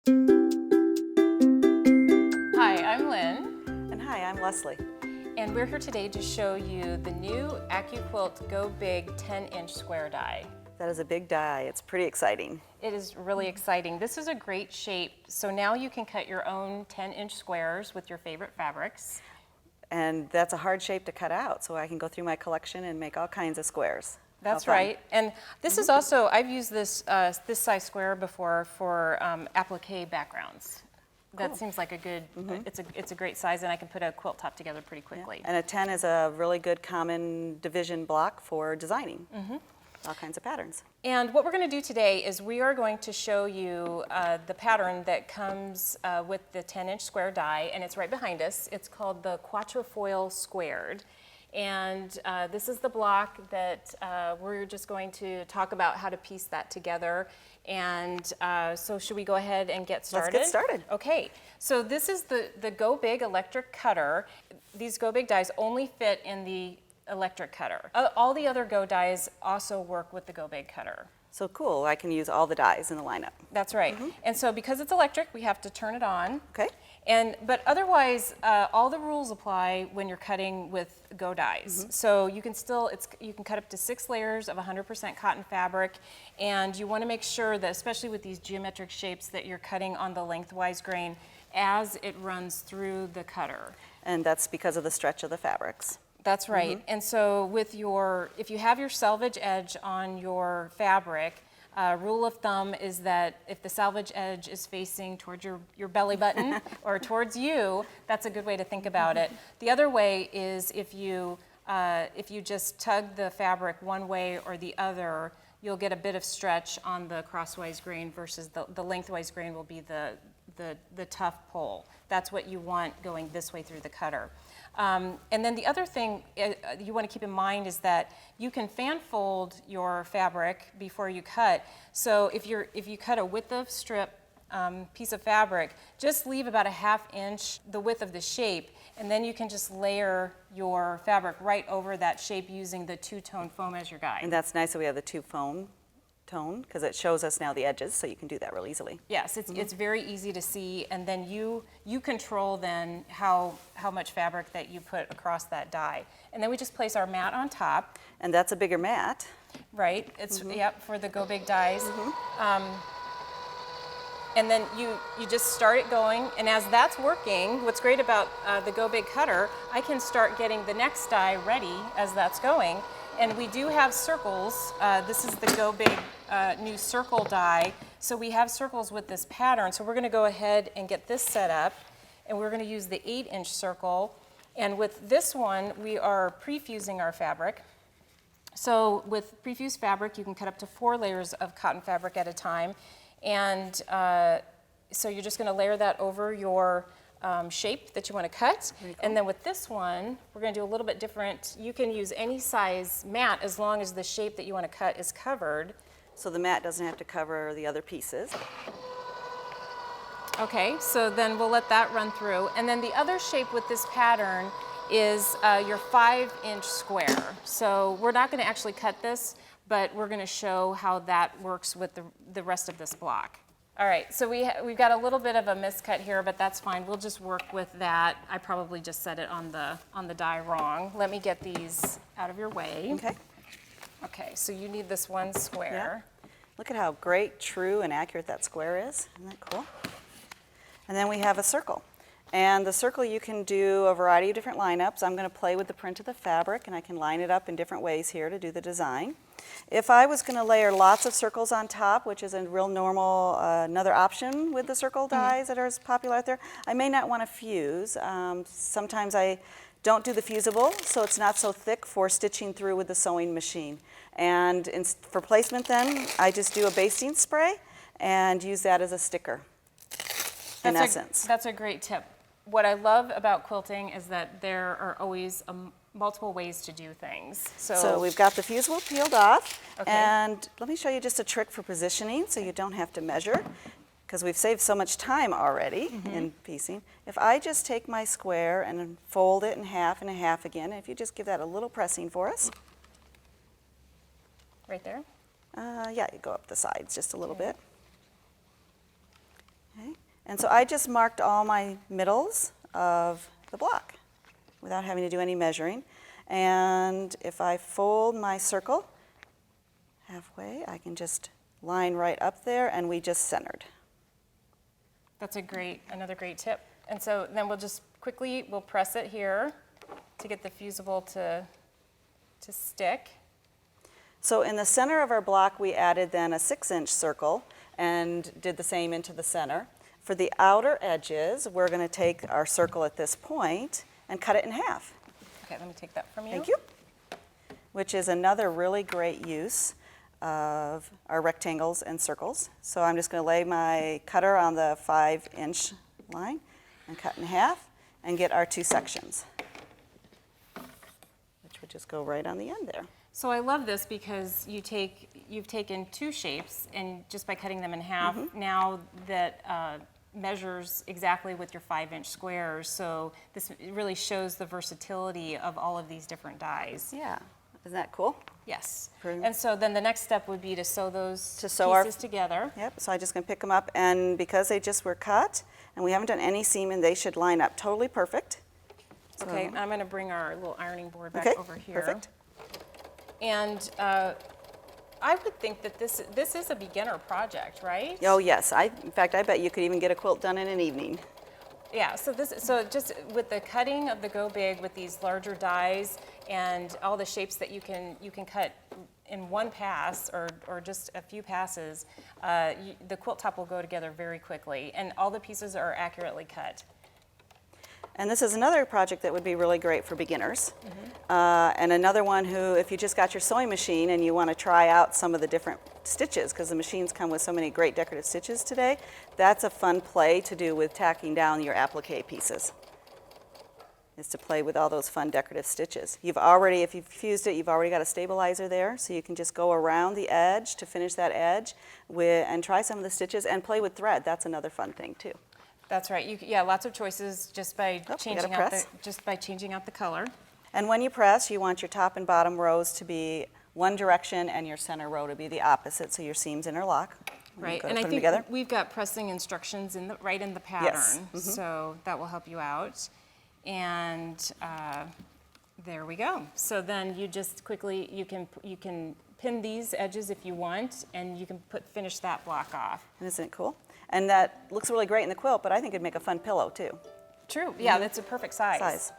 Hi, I'm Lynn. And hi, I'm Leslie. And we're here today to show you the new AccuQuilt GO Big 10-inch square die. That is a big die. It's pretty exciting. It is really exciting. This is a great shape. So now you can cut your own 10-inch squares with your favorite fabrics. And that's a hard shape to cut out, so I can go through my collection and make all kinds of squares. That's right. And this is also, I've used this, this size square before for applique backgrounds. That seems like a good, it's a great size, and I can put a quilt top together pretty quickly. Yeah. And a 10 is a really good common division block for designing all kinds of patterns. And what we're going to do today is we are going to show you the pattern that comes with the 10-inch square die, and it's right behind us. It's called the Quatrefoil Squared. And this is the block that we're just going to talk about how to piece that together. And so should we go ahead and get started? Let's get started. Okay, so this is the Go Big electric cutter. These Go Big dies only fit in the electric cutter. All the other Go dies also work with the Go Big cutter. So cool, I can use all the dies in the lineup. That's right. And so because it's electric, we have to turn it on. Okay. But otherwise, all the rules apply when you're cutting with Go dies. So you can still, you can cut up to 6 layers of 100% cotton fabric, and you want to make sure that, especially with these geometric shapes, that you're cutting on the lengthwise grain as it runs through the cutter. And that's because of the stretch of the fabrics. That's right. And so with if you have your selvage edge on your fabric, rule of thumb is that if the selvage edge is facing towards your belly button or towards you, that's a good way to think about it. The other way is if you just tug the fabric one way or the other, you'll get a bit of stretch on the crosswise grain versus the lengthwise grain will be the tough pull. That's what you want going this way through the cutter. And then the other thing you want to keep in mind is that you can fan fold your fabric before you cut. So if you cut a width of strip piece of fabric, just leave about a ½ inch the width of the shape, and then you can just layer your fabric right over that shape using the two-tone foam as your guide. And that's nice that we have the two foam tone, because it shows us now the edges, so you can do that real easily. Yes, it's very easy to see, and then you control then how much fabric that you put across that die. And then we just place our mat on top. And that's a bigger mat. Right, it's, yep, for the Go Big dies. And then you just start it going, and as that's working, what's great about the Go Big cutter, I can start getting the next die ready as that's going. And we do have circles. This is the Go Big new circle die. So we have circles with this pattern. So we're going to go ahead and get this set up. And we're going to use the 8-inch circle. And with this one, we are pre-fusing our fabric. So with pre-fused fabric, you can cut up to 4 layers of cotton fabric at a time. And so you're just going to layer that over your shape that you want to cut. And then with this one, we're going to do a little bit different. You can use any size mat as long as the shape that you want to cut is covered. So the mat doesn't have to cover the other pieces. Okay, so then we'll let that run through. And then the other shape with this pattern is your 5-inch square. So we're not going to actually cut this, but we're going to show how that works with the rest of this block. All right, so we've got a little bit of a miscut here, but that's fine. We'll just work with that. I probably just set it on the die wrong. Let me get these out of your way. Okay. Okay, so you need this one square. Yeah. Look at how great, true, and accurate that square is. Isn't that cool? And then we have a circle. And the circle you can do a variety of different lineups. I'm going to play with the print of the fabric, and I can line it up in different ways here to do the design. If I was going to layer lots of circles on top, which is a real normal, another option with the circle dies that are as popular out there, I may not want to fuse. Sometimes I don't do the fusible, so it's not so thick for stitching through with the sewing machine. And for placement then, I just do a basting spray and use that as a sticker, in essence. That's a great tip. What I love about quilting is that there are always multiple ways to do things. So we've got the fusible peeled off, Okay. and let me show you just a trick for positioning so you don't have to measure, because we've saved so much time already in piecing. If I just take my square and fold it in half and a half again, if you just give that a little pressing for us. Right there? Yeah, you go up the sides just a little bit. Okay. And so I just marked all my middles of the block without having to do any measuring. And if I fold my circle halfway, I can just line right up there, and we just centered. That's another great tip. And so then we'll press it here to get the fusible to stick. So in the center of our block, we added then a 6-inch circle and did the same into the center. For the outer edges, we're going to take our circle at this point and cut it in half. Okay, let me take that from you. Thank you. Which is another really great use of our rectangles and circles. So I'm just going to lay my cutter on the 5-inch line and cut in half and get our 2 sections, which would just go right on the end there. So I love this because you've taken 2 shapes, and just by cutting them in half, now that measures exactly with your 5-inch squares. So this really shows the versatility of all of these different dies. Yeah, isn't that cool? Yes. Pretty. And so then the next step would be to sew those our pieces together. Yep, so I'm just going to pick them up, and because they just were cut and we haven't done any seaming, they should line up totally perfect. Okay, I'm going to bring our little ironing board back over here. Perfect. And I would think that this is a beginner project, right? Oh yes, in fact I bet you could even get a quilt done in an evening. Yeah, so just with the cutting of the Go Big with these larger dies and all the shapes that you can cut in one pass or just a few passes, the quilt top will go together very quickly, and all the pieces are accurately cut. And this is another project that would be really great for beginners. And another one who, if you just got your sewing machine and you want to try out some of the different stitches, because the machines come with so many great decorative stitches today, that's a fun play to do with tacking down your applique pieces, is to play with all those fun decorative stitches. If you've fused it, you've already got a stabilizer there, so you can just go around the edge to finish that edge and try some of the stitches and play with thread. That's another fun thing too. That's right. Lots of choices just by changing out the color. And when you press, you want your top and bottom rows to be one direction and your center row to be the opposite, so your seams interlock. Right, and I think we've got pressing instructions right in the pattern, Yes. So that will help you out. And there we go. So then you just quickly you can pin these edges if you want, and you can finish that block off. Isn't it cool? And that looks really great in the quilt, but I think it'd make a fun pillow too. True. Yeah, that's a perfect size.